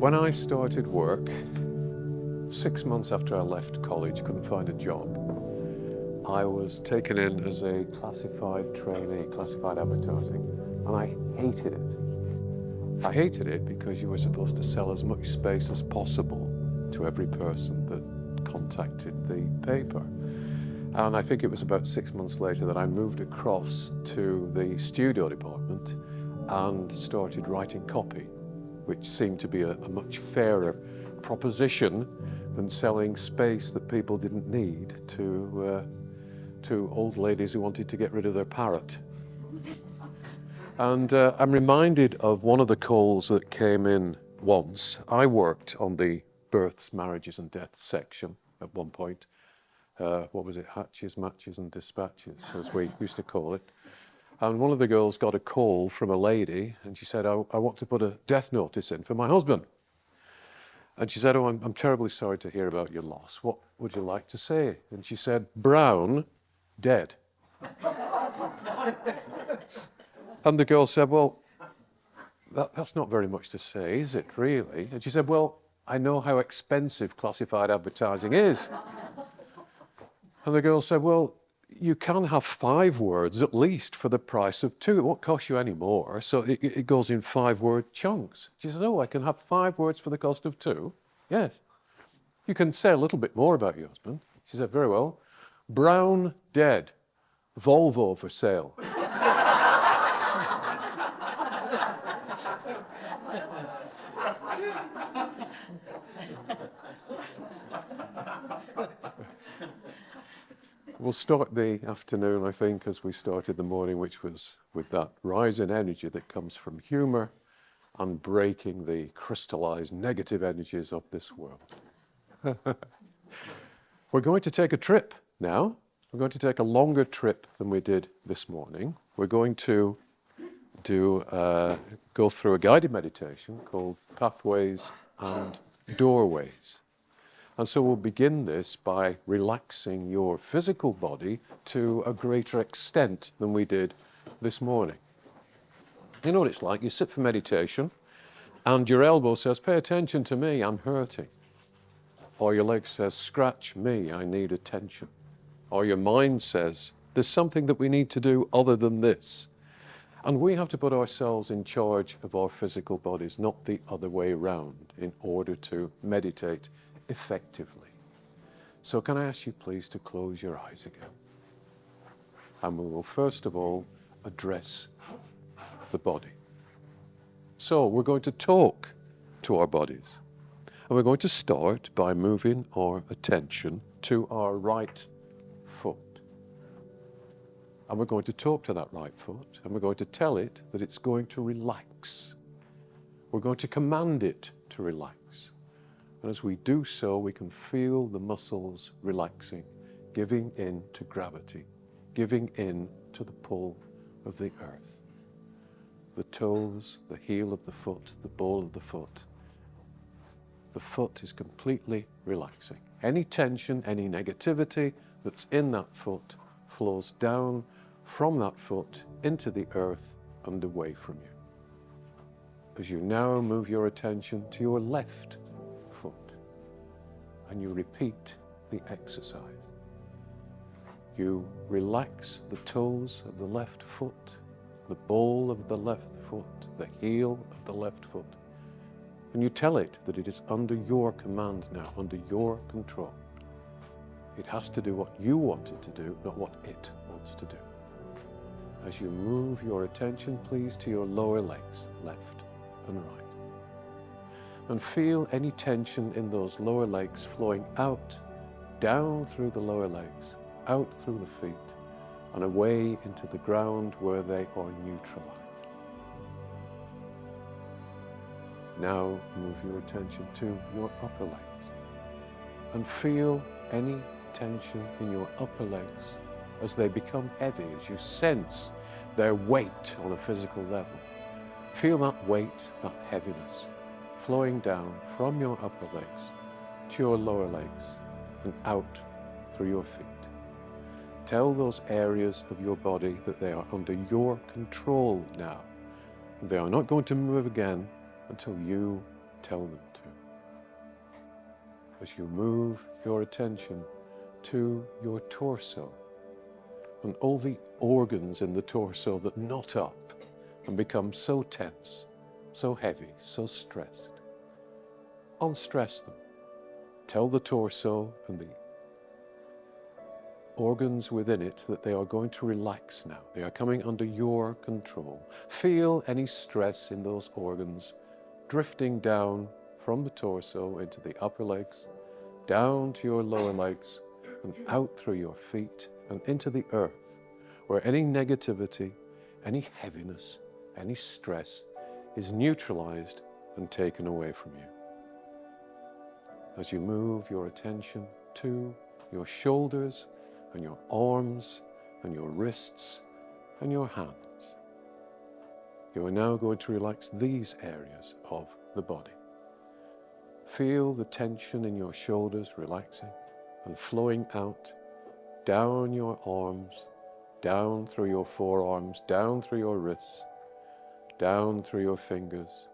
When I started work, 6 months after I left college, couldn't find a job, I was taken in as a classified trainee, classified advertising, and I hated it. I hated it because you were supposed to sell as much space as possible to every person that contacted the paper. And I think it was about 6 months later that I moved across to the studio department and started writing copy, which seemed to be a much fairer proposition than selling space that people didn't need to old ladies who wanted to get rid of their parrot. And I'm reminded of one of the calls that came in once. I worked on the births, marriages and deaths section at one point. What was it? Hatches, matches and dispatches, as we used to call it. And one of the girls got a call from a lady and she said, I want to put a death notice in for my husband. And she said, oh, I'm terribly sorry to hear about your loss. What would you like to say? And she said, Brown, dead. And the girl said, well, that's not very much to say, is it really? And she said, well, I know how expensive classified advertising is. And the girl said, well, you can have 5 words at least for the price of 2. It won't cost you any more. So it goes in 5-word chunks. She says, oh, I can have 5 words for the cost of 2? Yes. You can say a little bit more about your husband. She said, very well. Brown, dead. Volvo for sale. We'll start the afternoon, I think, as we started the morning, which was with that rise in energy that comes from humor and breaking the crystallized negative energies of this world. We're going to take a trip now. We're going to take a longer trip than we did this morning. We're going to go through a guided meditation called Pathways and Doorways. And so we'll begin this by relaxing your physical body to a greater extent than we did this morning. You know what it's like? You sit for meditation and your elbow says, pay attention to me, I'm hurting. Or your leg says, scratch me, I need attention. Or your mind says, there's something that we need to do other than this. And we have to put ourselves in charge of our physical bodies, not the other way around, in order to meditate effectively. So can I ask you please to close your eyes again? And we will first of all address the body. So we're going to talk to our bodies. And we're going to start by moving our attention to our right foot. And we're going to talk to that right foot and we're going to tell it that it's going to relax. We're going to command it to relax. And as we do so, we can feel the muscles relaxing, giving in to gravity, giving in to the pull of the earth. The toes, the heel of the foot, the ball of the foot. The foot is completely relaxing. Any tension, any negativity that's in that foot flows down from that foot into the earth and away from you. As you now move your attention to your left foot and you repeat the exercise. You relax the toes of the left foot, the ball of the left foot, the heel of the left foot, and you tell it that it is under your command now, under your control. It has to do what you want it to do, not what it wants to do. As you move your attention, please, to your lower legs, left and right. And feel any tension in those lower legs flowing out, down through the lower legs, out through the feet, and away into the ground where they are neutralized. Now move your attention to your upper legs and feel any tension in your upper legs as they become heavy, as you sense their weight on a physical level. Feel that weight, that heaviness, flowing down from your upper legs to your lower legs and out through your feet. Tell those areas of your body that they are under your control now. They are not going to move again until you tell them to. as you move your attention to your torso and all the organs in the torso that knot up and become so tense, so heavy, so stressed. Unstress them. Tell the torso and the organs within it that they are going to relax now. They are coming under your control. Feel any stress in those organs drifting down from the torso into the upper legs, down to your lower legs, and out through your feet and into the earth, where any negativity, any heaviness, any stress is neutralized and taken away from you. As you move your attention to your shoulders and your arms and your wrists and your hands, you are now going to relax these areas of the body. Feel the tension in your shoulders relaxing and flowing out, down your arms, down through your forearms, down through your wrists, down through your fingers,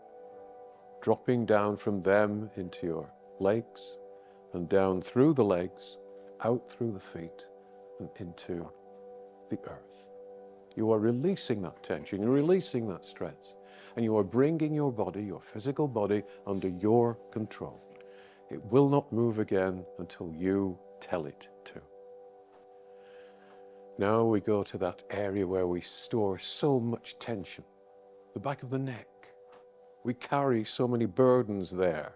dropping down from them into your legs and down through the legs, out through the feet and into the earth. You are releasing that tension, you're releasing that stress, and you are bringing your body, your physical body, under your control. It will not move again until you tell it to. Now we go to that area where we store so much tension, the back of the neck. We carry so many burdens there.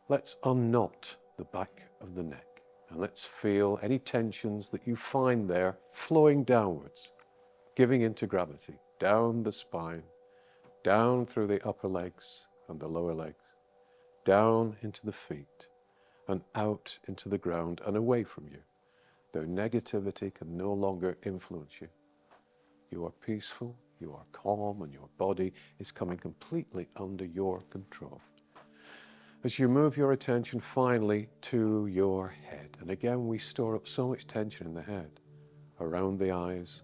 Let's unknot the back of the neck and let's feel any tensions that you find there flowing downwards, giving into gravity, down the spine, down through the upper legs and the lower legs, down into the feet and out into the ground and away from you. Their negativity can no longer influence you. You are peaceful, you are calm, and your body is coming completely under your control. As you move your attention finally to your head, and again we store up so much tension in the head, around the eyes,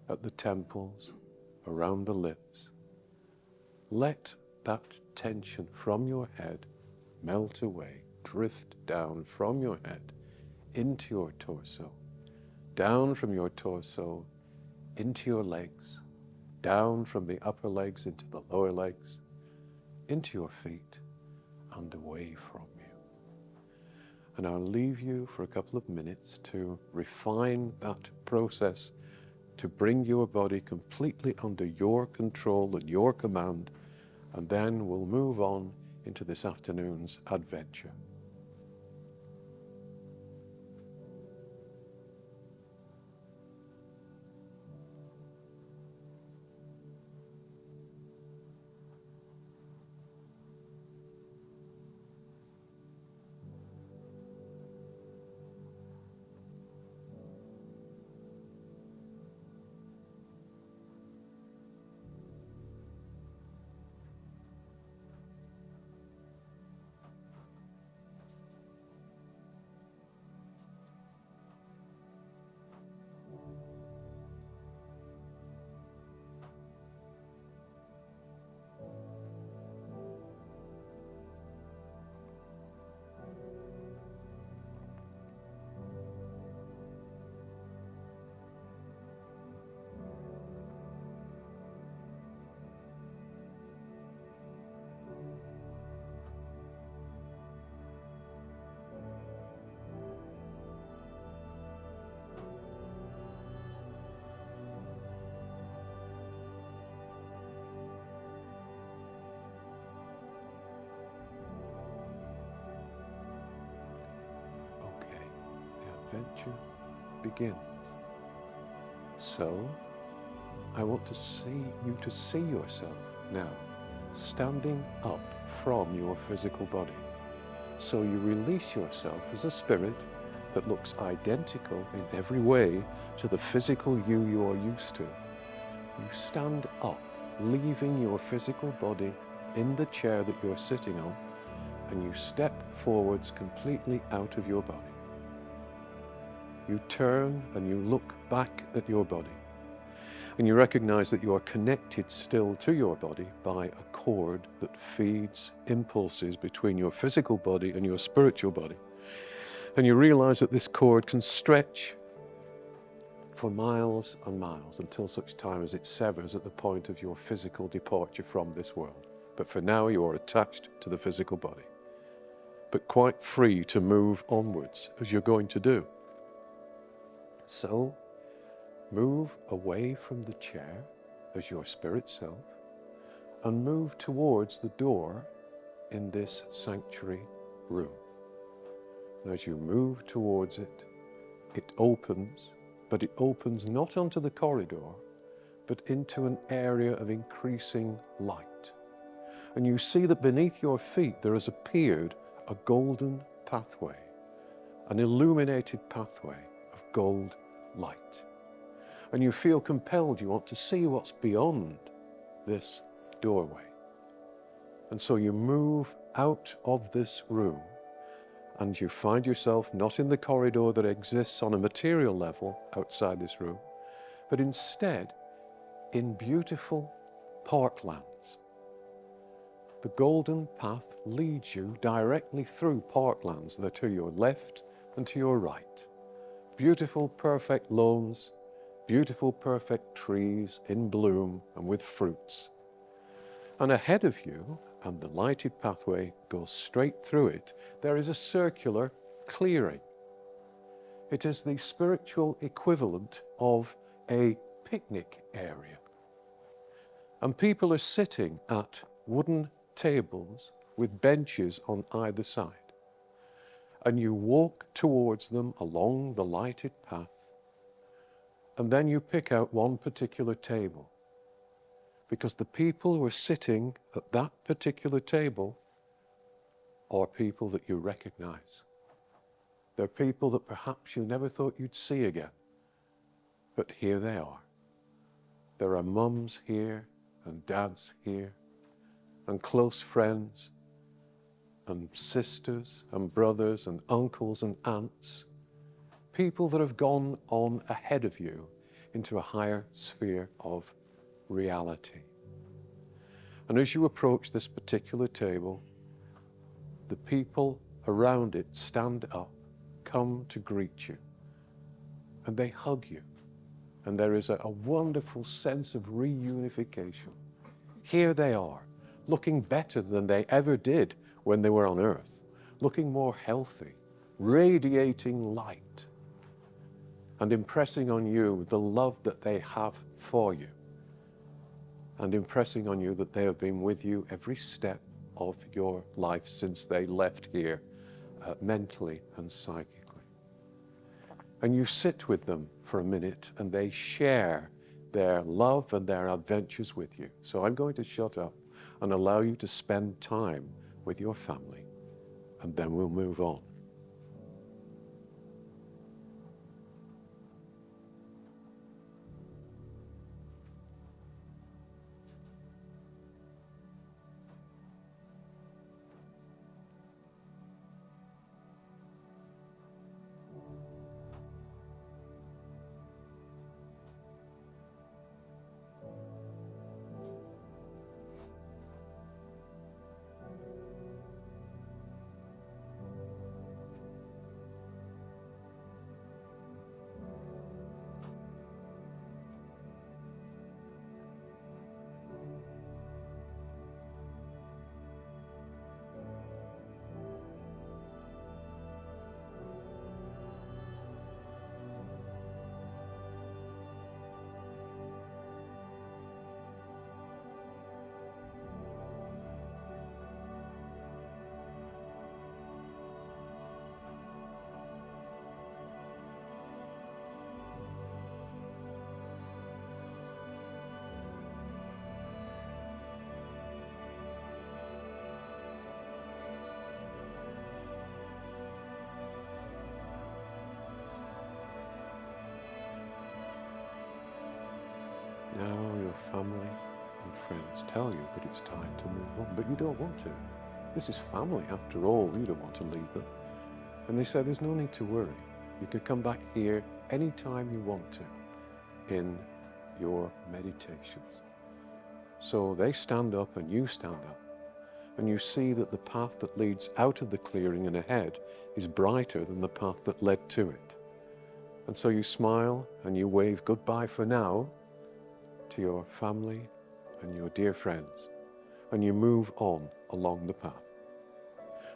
at the temples, around the lips. Let that tension from your head melt away, drift down from your head into your torso, down from your torso into your legs, down from the upper legs into the lower legs, into your feet and away from you. And I'll leave you for a couple of minutes to refine that process, to bring your body completely under your control and your command, and then we'll move on into this afternoon's adventure. Adventure begins. So, I want to see you to see yourself now standing up from your physical body. So you release yourself as a spirit that looks identical in every way to the physical you are used to. You stand up, leaving your physical body in the chair that you're sitting on, and you step forwards completely out of your body. You turn and you look back at your body. And you recognize that you are connected still to your body by a cord that feeds impulses between your physical body and your spiritual body. And you realize that this cord can stretch for miles and miles until such time as it severs at the point of your physical departure from this world. But for now, you are attached to the physical body, but quite free to move onwards as you're going to do. So, move away from the chair as your spirit self and move towards the door in this sanctuary room. And as you move towards it, it opens, but it opens not onto the corridor, but into an area of increasing light. And you see that beneath your feet there has appeared a golden pathway, an illuminated pathway of gold light. And you feel compelled, you want to see what's beyond this doorway. And so you move out of this room and you find yourself not in the corridor that exists on a material level outside this room, but instead in beautiful parklands. The golden path leads you directly through parklands that are to your left and to your right. Beautiful, perfect lawns, beautiful, perfect trees in bloom and with fruits. And ahead of you, and the lighted pathway goes straight through it, there is a circular clearing. It is the spiritual equivalent of a picnic area. And people are sitting at wooden tables with benches on either side. And you walk towards them along the lighted path, and then you pick out one particular table, because the people who are sitting at that particular table are people that you recognize. They're people that perhaps you never thought you'd see again, but here they are. There are mums here and dads here, and close friends, and sisters and brothers and uncles and aunts, people that have gone on ahead of you into a higher sphere of reality. And as you approach this particular table, the people around it stand up, come to greet you, and they hug you. And there is a wonderful sense of reunification. Here they are, looking better than they ever did when they were on earth, looking more healthy, radiating light, and impressing on you the love that they have for you, and impressing on you that they have been with you every step of your life since they left here, mentally and psychically. And you sit with them for a minute and they share their love and their adventures with you. So I'm going to shut up and allow you to spend time with your family, and then we'll move on. Now your family and friends tell you that it's time to move on, but you don't want to. This is family after all, you don't want to leave them. And they say there's no need to worry. You can come back here anytime you want to, in your meditations. So they stand up and you stand up, and you see that the path that leads out of the clearing and ahead is brighter than the path that led to it. And so you smile and you wave goodbye for now to your family and your dear friends, and you move on along the path.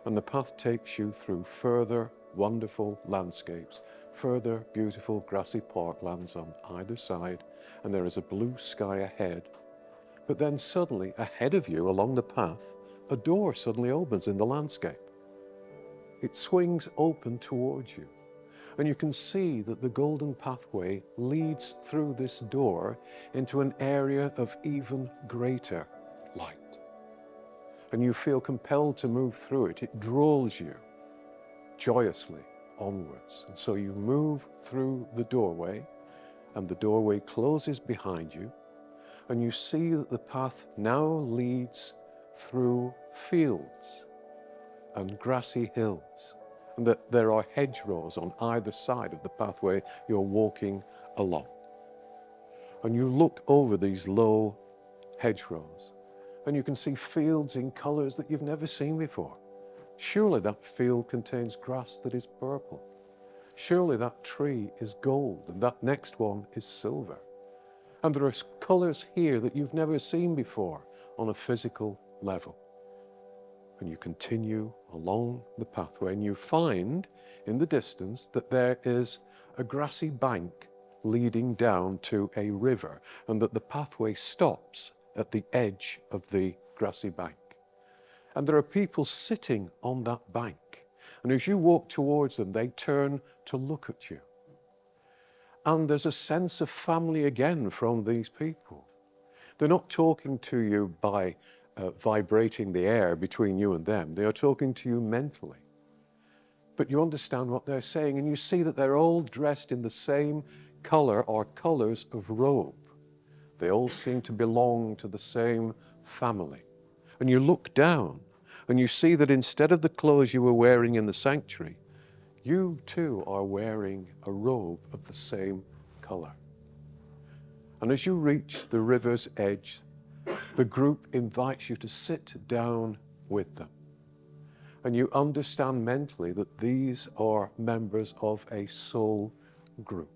And the path takes you through further wonderful landscapes, further beautiful grassy parklands on either side, and there is a blue sky ahead. But then suddenly, ahead of you along the path, a door suddenly opens in the landscape. It swings open towards you, and you can see that the golden pathway leads through this door into an area of even greater light. And you feel compelled to move through it. It draws you joyously onwards. And so you move through the doorway, and the doorway closes behind you, and you see that the path now leads through fields and grassy hills, and that there are hedgerows on either side of the pathway you're walking along. And you look over these low hedgerows, and you can see fields in colours that you've never seen before. Surely that field contains grass that is purple. Surely that tree is gold, and that next one is silver. And there are colours here that you've never seen before on a physical level. And you continue along the pathway, and you find in the distance that there is a grassy bank leading down to a river, and that the pathway stops at the edge of the grassy bank. And there are people sitting on that bank. And as you walk towards them, they turn to look at you. And there's a sense of family again from these people. They're not talking to you by vibrating the air between you and them. They are talking to you mentally. But you understand what they're saying, and you see that they're all dressed in the same color or colors of robe. They all seem to belong to the same family. And you look down and you see that instead of the clothes you were wearing in the sanctuary, you too are wearing a robe of the same color. And as you reach the river's edge, the group invites you to sit down with them. And you understand mentally that these are members of a soul group.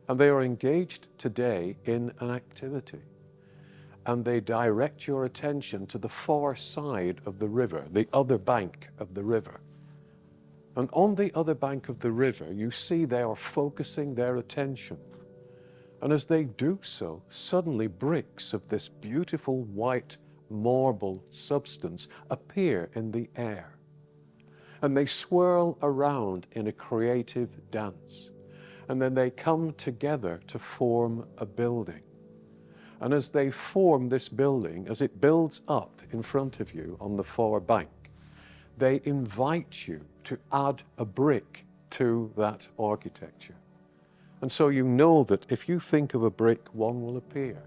And they are engaged today in an activity. And they direct your attention to the far side of the river, the other bank of the river. And on the other bank of the river, you see they are focusing their attention. And as they do so, suddenly bricks of this beautiful white marble substance appear in the air. And they swirl around in a creative dance. And then they come together to form a building. And as they form this building, as it builds up in front of you on the far bank, they invite you to add a brick to that architecture. And so you know that if you think of a brick, one will appear.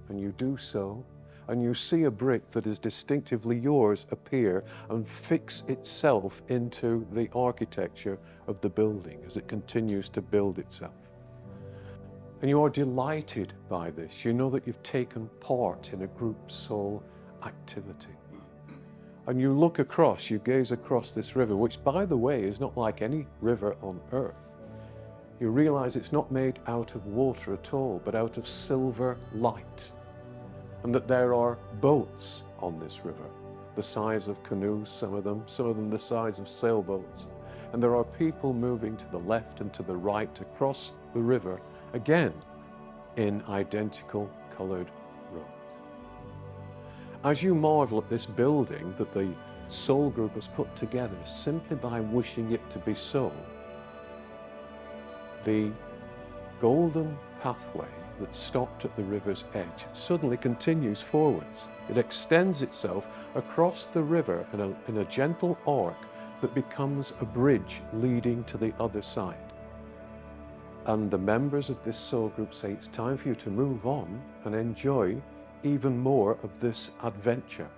And you do so, and you see a brick that is distinctively yours appear and fix itself into the architecture of the building as it continues to build itself. And you are delighted by this. You know that you've taken part in a group soul activity. And you look across, you gaze across this river, which by the way is not like any river on earth. You realize it's not made out of water at all, but out of silver light. And that there are boats on this river, the size of canoes, some of them the size of sailboats. And there are people moving to the left and to the right across the river, again in identical colored robes. As you marvel at this building that the soul group has put together simply by wishing it to be so, the golden pathway that stopped at the river's edge suddenly continues forwards. It extends itself across the river in a gentle arc that becomes a bridge leading to the other side. And the members of this soul group say it's time for you to move on and enjoy even more of this adventure.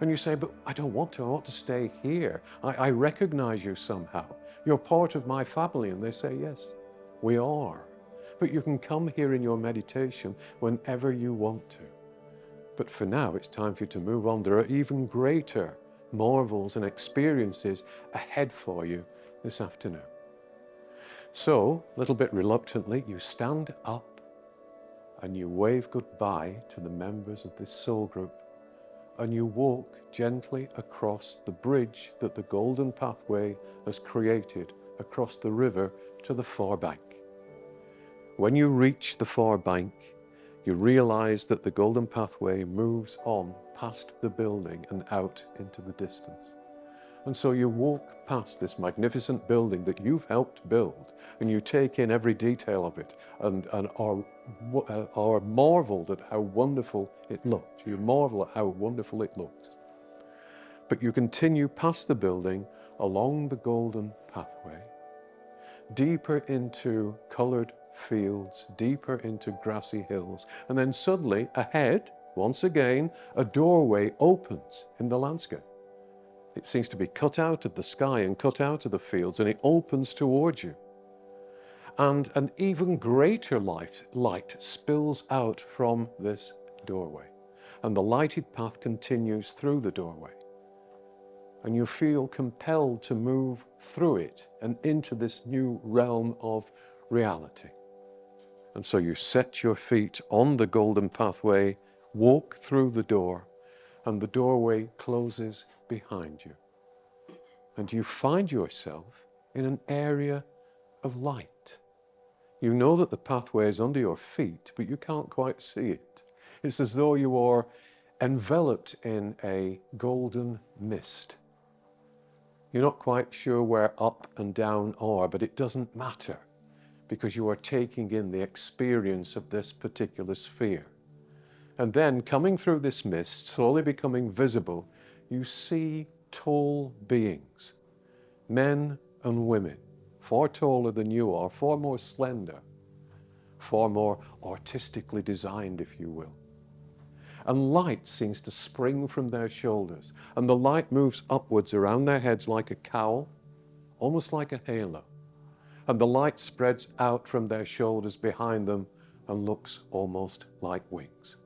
And you say, but I don't want to, I want to stay here. I recognize you somehow. You're part of my family. And they say, yes, we are. But you can come here in your meditation whenever you want to. But for now, it's time for you to move on. There are even greater marvels and experiences ahead for you this afternoon. So, a little bit reluctantly, you stand up and you wave goodbye to the members of this soul group, and you walk gently across the bridge that the golden pathway has created across the river to the far bank. When you reach the far bank, you realize that the golden pathway moves on past the building and out into the distance. And so you walk past this magnificent building that you've helped build, and you take in every detail of it and are marveled at how wonderful it looked. You marvel at how wonderful it looked. But you continue past the building along the golden pathway, deeper into colored fields, deeper into grassy hills, and then suddenly ahead, once again, a doorway opens in the landscape. It seems to be cut out of the sky and cut out of the fields, and it opens towards you. And an even greater light spills out from this doorway, and the lighted path continues through the doorway. And you feel compelled to move through it and into this new realm of reality. And so you set your feet on the golden pathway, walk through the door, and the doorway closes behind you. And you find yourself in an area of light. You know that the pathway is under your feet, but you can't quite see it. It's as though you are enveloped in a golden mist. You're not quite sure where up and down are, but it doesn't matter, because you are taking in the experience of this particular sphere. And then, coming through this mist, slowly becoming visible, you see tall beings, men and women, far taller than you are, far more slender, far more artistically designed, if you will. And light seems to spring from their shoulders, and the light moves upwards around their heads like a cowl, almost like a halo. And the light spreads out from their shoulders behind them and looks almost like wings.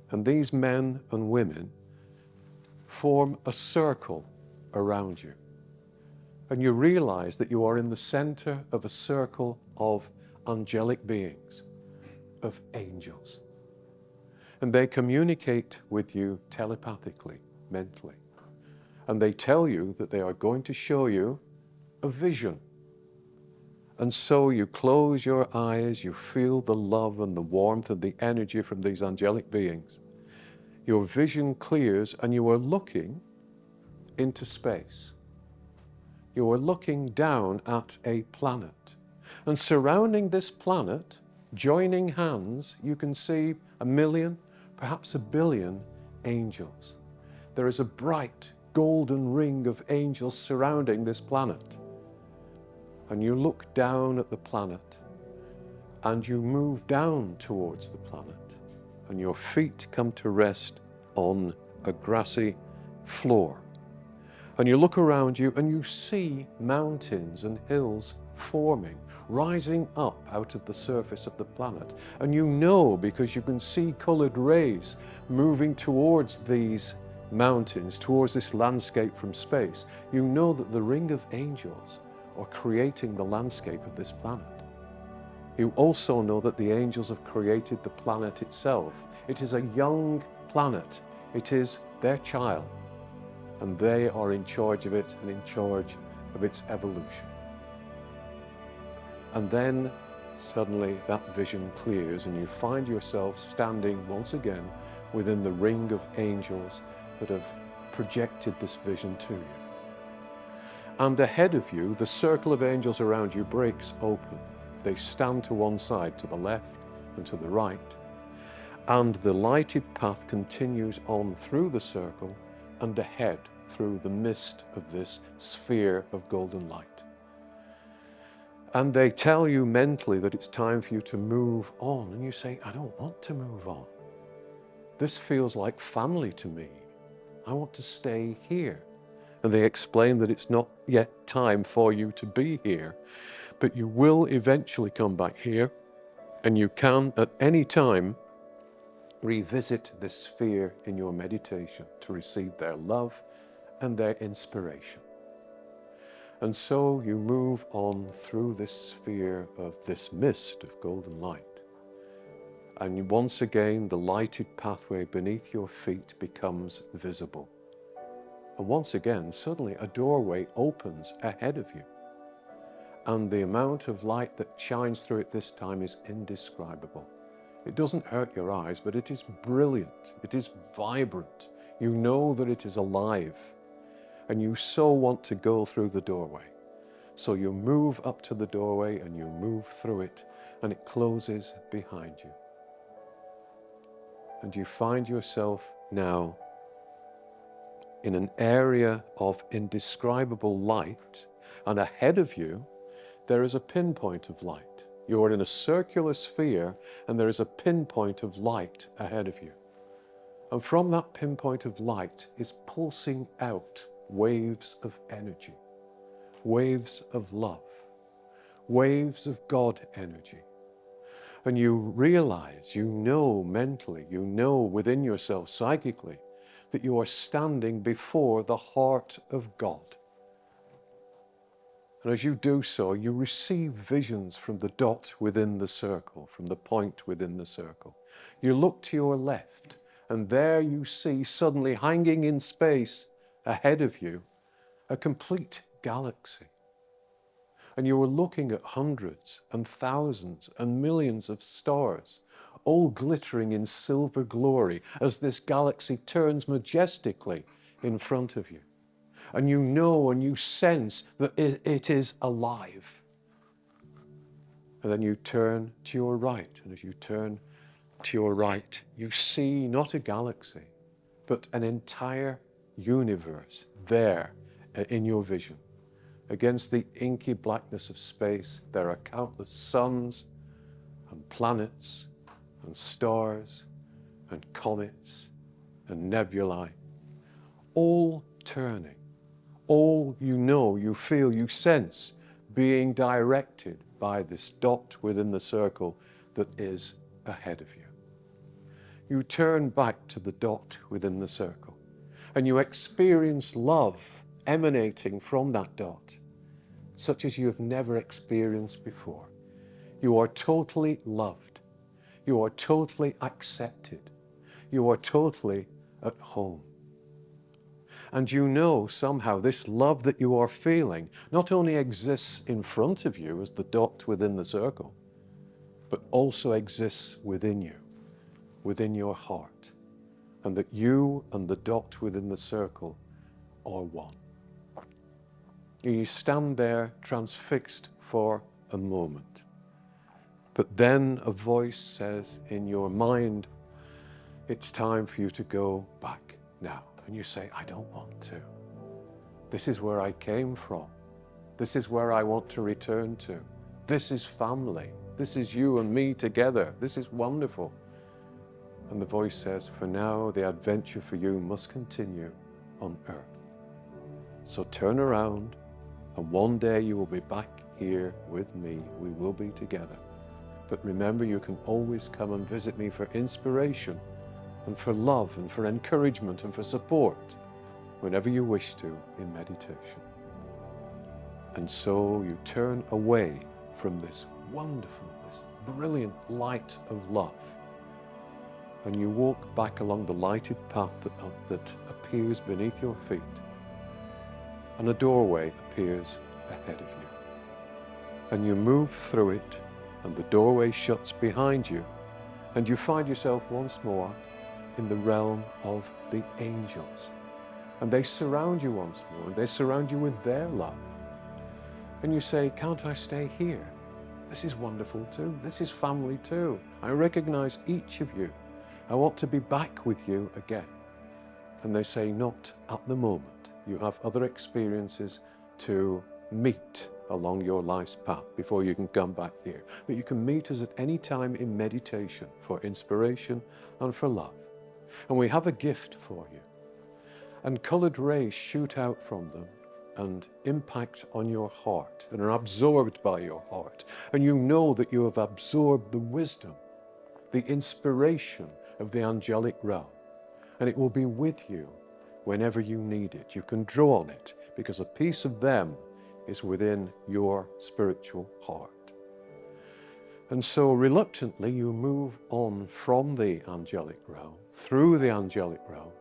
And these men and women form a circle around you. And you realize that you are in the center of a circle of angelic beings, of angels. And they communicate with you telepathically, mentally. And they tell you that they are going to show you a vision. And so you close your eyes, you feel the love and the warmth and the energy from these angelic beings. Your vision clears and you are looking into space. You are looking down at a planet. And surrounding this planet, joining hands, you can see 1 million, perhaps 1 billion angels. There is a bright golden ring of angels surrounding this planet. And you look down at the planet, and you move down towards the planet, and your feet come to rest on a grassy floor. And you look around you and you see mountains and hills forming, rising up out of the surface of the planet. And you know, because you can see colored rays moving towards these mountains, towards this landscape from space, you know that the ring of angels are creating the landscape of this planet. You also know that the angels have created the planet itself. It is a young planet. It is their child. And they are in charge of it and in charge of its evolution. And then suddenly that vision clears and you find yourself standing once again within the ring of angels that have projected this vision to you. And ahead of you, the circle of angels around you breaks open. They stand to one side, to the left and to the right. And the lighted path continues on through the circle and ahead through the mist of this sphere of golden light. And they tell you mentally that it's time for you to move on. And you say, I don't want to move on. This feels like family to me. I want to stay here. And they explain that it's not yet time for you to be here, but you will eventually come back here And you can, at any time, revisit this sphere in your meditation to receive their love and their inspiration. And so you move on through this sphere of this mist of golden light. And once again, the lighted pathway beneath your feet becomes visible. And once again, suddenly a doorway opens ahead of you. And the amount of light that shines through it this time is indescribable. It doesn't hurt your eyes, but it is brilliant. It is vibrant. You know that it is alive. And you so want to go through the doorway. So you move up to the doorway and you move through it, and it closes behind you. And you find yourself now in an area of indescribable light, and ahead of you there is a pinpoint of light. You are in a circular sphere, and there is a pinpoint of light ahead of you. And from that pinpoint of light is pulsing out waves of energy, waves of love, waves of God energy. And you realize, you know mentally, you know within yourself psychically, that you are standing before the heart of God. And as you do so, you receive visions from the dot within the circle, from the point within the circle. You look to your left, and there you see suddenly hanging in space ahead of you a complete galaxy. And you are looking at hundreds and thousands and millions of stars, all glittering in silver glory as this galaxy turns majestically in front of you. And you know and you sense that it is alive. And then you turn to your right, and as you turn to your right, you see not a galaxy, but an entire universe there in your vision. Against the inky blackness of space, there are countless suns and planets and stars and comets and nebulae, all turning, all you know, you feel, you sense being directed by this dot within the circle that is ahead of you. You turn back to the dot within the circle, and you experience love emanating from that dot, such as you have never experienced before. You are totally loved. You are totally accepted. You are totally at home. And you know somehow this love that you are feeling not only exists in front of you as the dot within the circle, but also exists within you, within your heart, and that you and the dot within the circle are one. You stand there transfixed for a moment. But then a voice says in your mind, it's time for you to go back now. And you say, I don't want to. This is where I came from. This is where I want to return to. This is family. This is you and me together. This is wonderful. And the voice says, for now, the adventure for you must continue on earth. So turn around, and one day you will be back here with me. We will be together. But remember, you can always come and visit me for inspiration and for love and for encouragement and for support whenever you wish to in meditation. And so you turn away from this wonderful, this brilliant light of love, and you walk back along the lighted path that appears beneath your feet, and a doorway appears ahead of you. And you move through it, and the doorway shuts behind you, and you find yourself once more in the realm of the angels. And they surround you once more, and they surround you with their love. And you say, can't I stay here? This is wonderful too. This is family too. I recognize each of you. I want to be back with you again. And they say, not at the moment. You have other experiences to meet along your life's path before you can come back here. But you can meet us at any time in meditation for inspiration and for love. And we have a gift for you. And colored rays shoot out from them, and impact on your heart and are absorbed by your heart. And you know that you have absorbed the wisdom, the inspiration of the angelic realm. And it will be with you whenever you need it. You can draw on it because a piece of them is within your spiritual heart. And so reluctantly you move on from the angelic realm, through the angelic realm,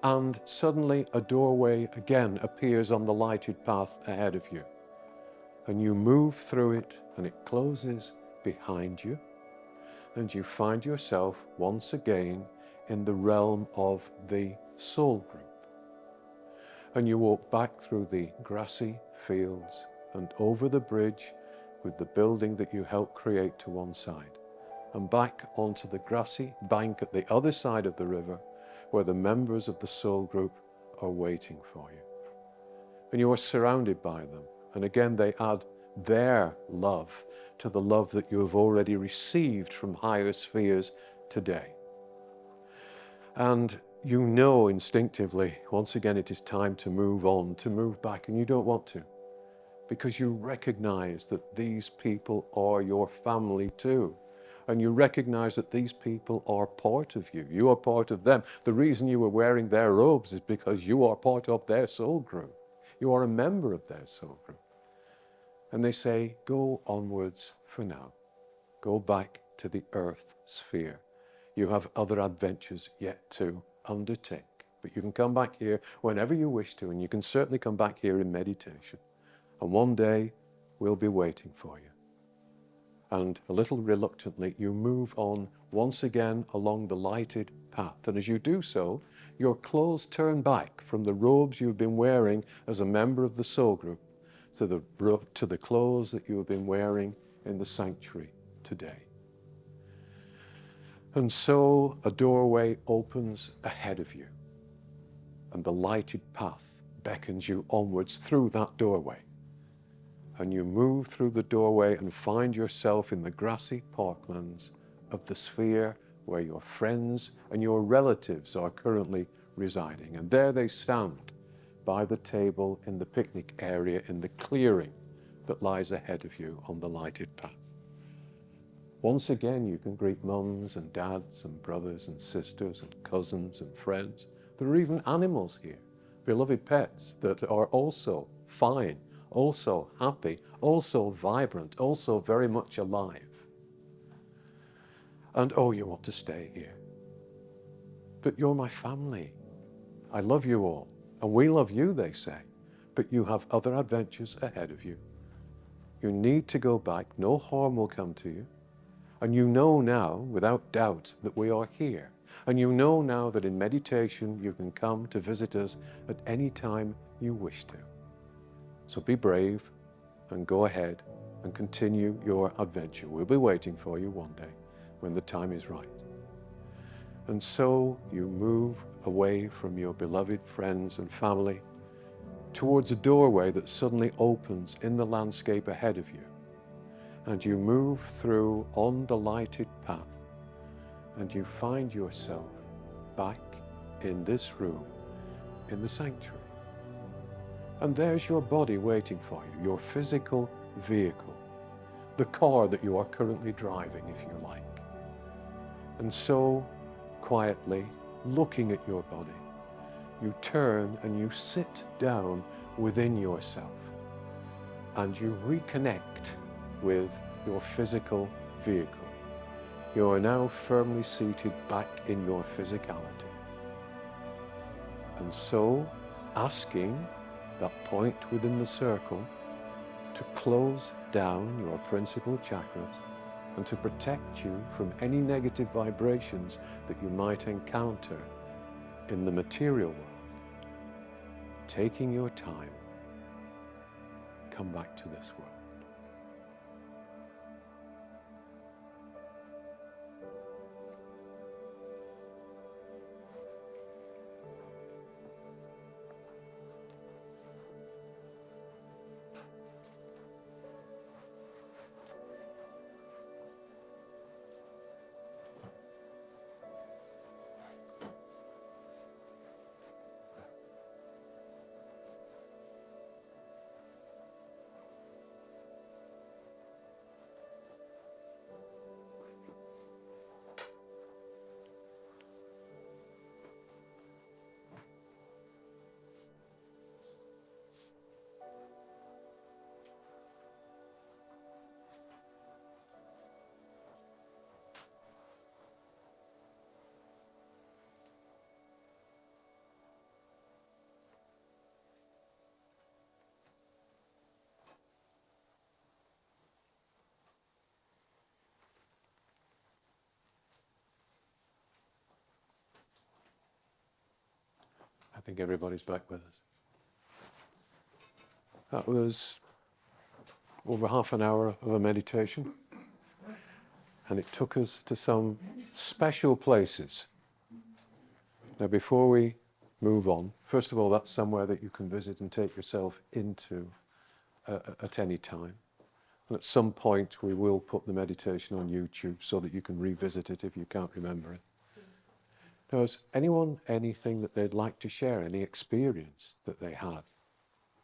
and suddenly a doorway again appears on the lighted path ahead of you. And you move through it and it closes behind you, and you find yourself once again in the realm of the soul group. And you walk back through the grassy fields and over the bridge with the building that you helped create to one side, and back onto the grassy bank at the other side of the river where the members of the soul group are waiting for you. And you are surrounded by them. And again, they add their love to the love that you have already received from higher spheres today. And you know instinctively, once again, it is time to move on, to move back, and you don't want to, because you recognize that these people are your family too. And you recognize that these people are part of you. You are part of them. The reason you are wearing their robes is because you are part of their soul group. You are a member of their soul group. And they say, go onwards for now. Go back to the earth sphere. You have other adventures yet to undertake. But you can come back here whenever you wish to, and you can certainly come back here in meditation. And one day, we'll be waiting for you. And a little reluctantly, you move on once again along the lighted path. And as you do so, your clothes turn back from the robes you've been wearing as a member of the soul group to the clothes that you have been wearing in the sanctuary today. And so a doorway opens ahead of you, and the lighted path beckons you onwards through that doorway. And you move through the doorway and find yourself in the grassy parklands of the sphere where your friends and your relatives are currently residing. And there they stand by the table in the picnic area in the clearing that lies ahead of you on the lighted path. Once again, you can greet mums and dads and brothers and sisters and cousins and friends. There are even animals here, beloved pets that are also fine, also happy, also vibrant, also very much alive. And oh, you want to stay here. But you're my family. I love you all. And we love you, they say. But you have other adventures ahead of you. You need to go back. No harm will come to you. And you know now, without doubt, that we are here. And you know now that in meditation you can come to visit us at any time you wish to. So be brave and go ahead and continue your adventure. We'll be waiting for you one day when the time is right. And so you move away from your beloved friends and family towards a doorway that suddenly opens in the landscape ahead of you. And you move through on the lighted path, and you find yourself back in this room, in the sanctuary. And there's your body waiting for you, your physical vehicle, the car that you are currently driving, if you like. And so, quietly, looking at your body, you turn and you sit down within yourself, and you reconnect with your physical vehicle. You are now firmly seated back in your physicality. And so, asking that point within the circle to close down your principal chakras and to protect you from any negative vibrations that you might encounter in the material world. Taking your time, come back to this world. think everybody's back with us. That was over half an hour of a meditation, and it took us to some special places. Now, before we move on, first of all, that's somewhere that you can visit and take yourself into at any time. And at some point, we will put the meditation on YouTube so that you can revisit it if you can't remember it. Now, has anyone anything that they'd like to share, any experience that they had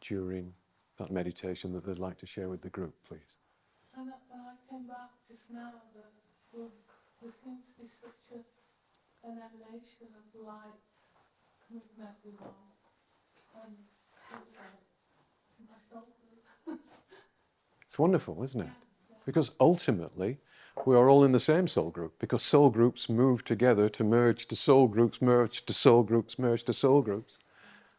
during that meditation that they'd like to share with the group, please? And when I came back just now, there seems to be such an emanation of light coming from everyone. And it was like, it's my soul group. It's wonderful, isn't it? Because ultimately, we are all in the same soul group, because soul groups move together to merge to soul groups, merge to soul groups, merge to soul groups,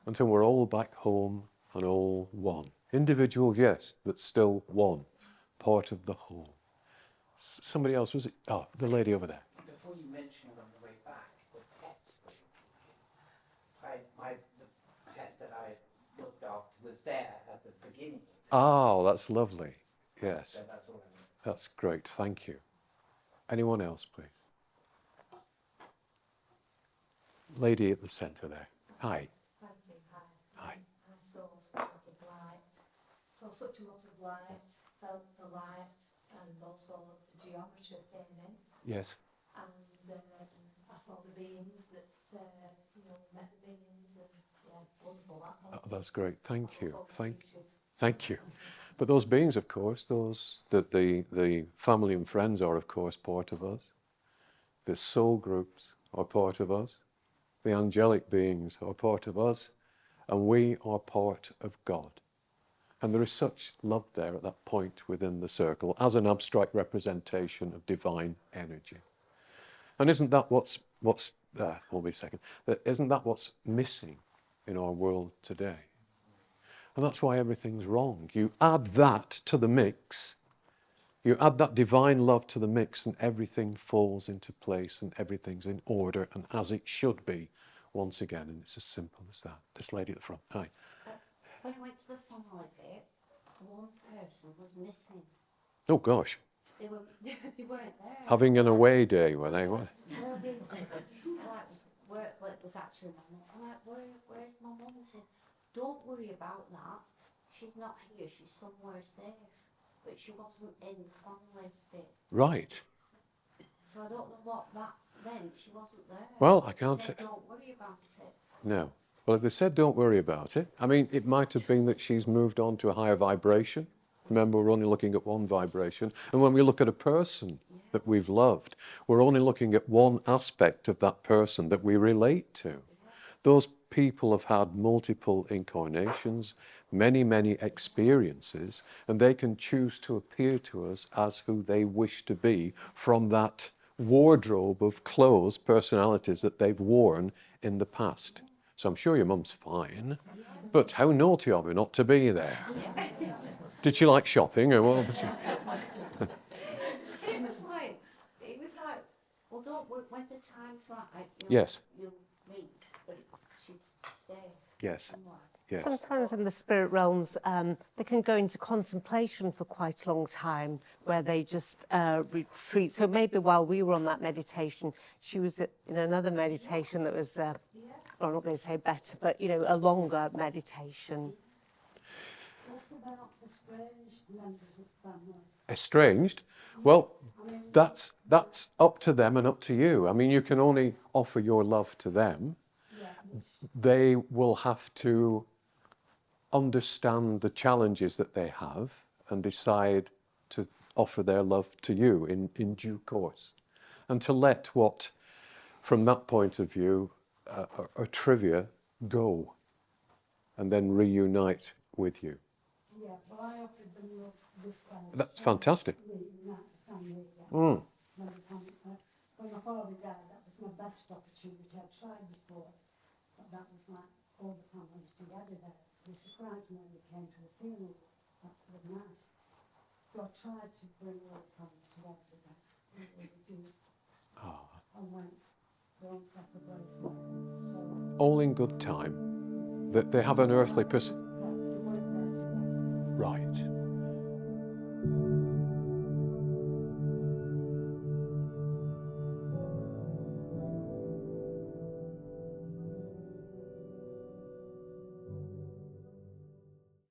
until we're all back home and all one. Individuals, yes, but still one, part of the whole. Somebody else, was it? Oh, the lady over there. Before you mentioned on the way back, the pet, the pet that I looked up was there at the beginning. Oh, that's lovely. Yes. So that's all I mean. That's great, thank you. Anyone else, please? Lady at the centre there. Hi. Thank you. Hi. I saw such a lot of light. Saw such a lot of light, felt the light, and also the geometry came in. Yes. And I saw the beings that, met the beings, and wonderful. Oh, that's great. Thank you. Thank you. But those beings, of course, the family and friends are, of course, part of us. The soul groups are part of us. The angelic beings are part of us. And we are part of God. And there is such love there at that point within the circle as an abstract representation of divine energy. And isn't that isn't that what's missing in our world today? And that's why everything's wrong. You add that to the mix, you add that divine love to the mix, and everything falls into place and everything's in order and as it should be once again. And it's as simple as that. This lady at the front. Hi. When I went to the family bit, one person was missing. Oh gosh. They weren't there. Having an away day, were they? What? Where it was actually my mum. I'm like, where's my mum? I said, don't worry about that. She's not here. She's somewhere safe. But she wasn't in the family bit. Right. So I don't know what that meant. She wasn't there. Well, I can't. Said, don't worry about it. No. Well, if they said don't worry about it, I mean, it might have been that she's moved on to a higher vibration. Remember, we're only looking at one vibration. And when we look at a person that we've loved, we're only looking at one aspect of that person that we relate to. Those people have had multiple incarnations, many, many experiences, and they can choose to appear to us as who they wish to be from that wardrobe of clothes, personalities that they've worn in the past. So I'm sure your mum's fine, but how naughty of her not to be there. Did she like shopping or what was it? It was like, well, don't worry, when the time's right, Yes. you'll meet, but she's safe. Yes. Somewhere. Yes. Sometimes in the spirit realms, they can go into contemplation for quite a long time, where they just retreat. So maybe while we were on that meditation, she was in another meditation that was, I'm not going to say better, but a longer meditation. What about estranged members of family? Estranged? Well, that's up to them and up to you. I mean, you can only offer your love to them. They will have to understand the challenges that they have and decide to offer their love to you in due course. And to let what, from that point of view, are trivia go and then reunite with you. Yeah, well, I offered them love this time. That's fantastic. Family, Mm. When my father died, that was my best opportunity. I'd tried before, but that was like all the family together there. They surprised me when they came to the funeral. That was nice. So I tried to bring all the family together again. They refused. Oh, And went. won't set the bracelet. So, All in good time. That they have an earthly person. yeah, they weren't there together. Right.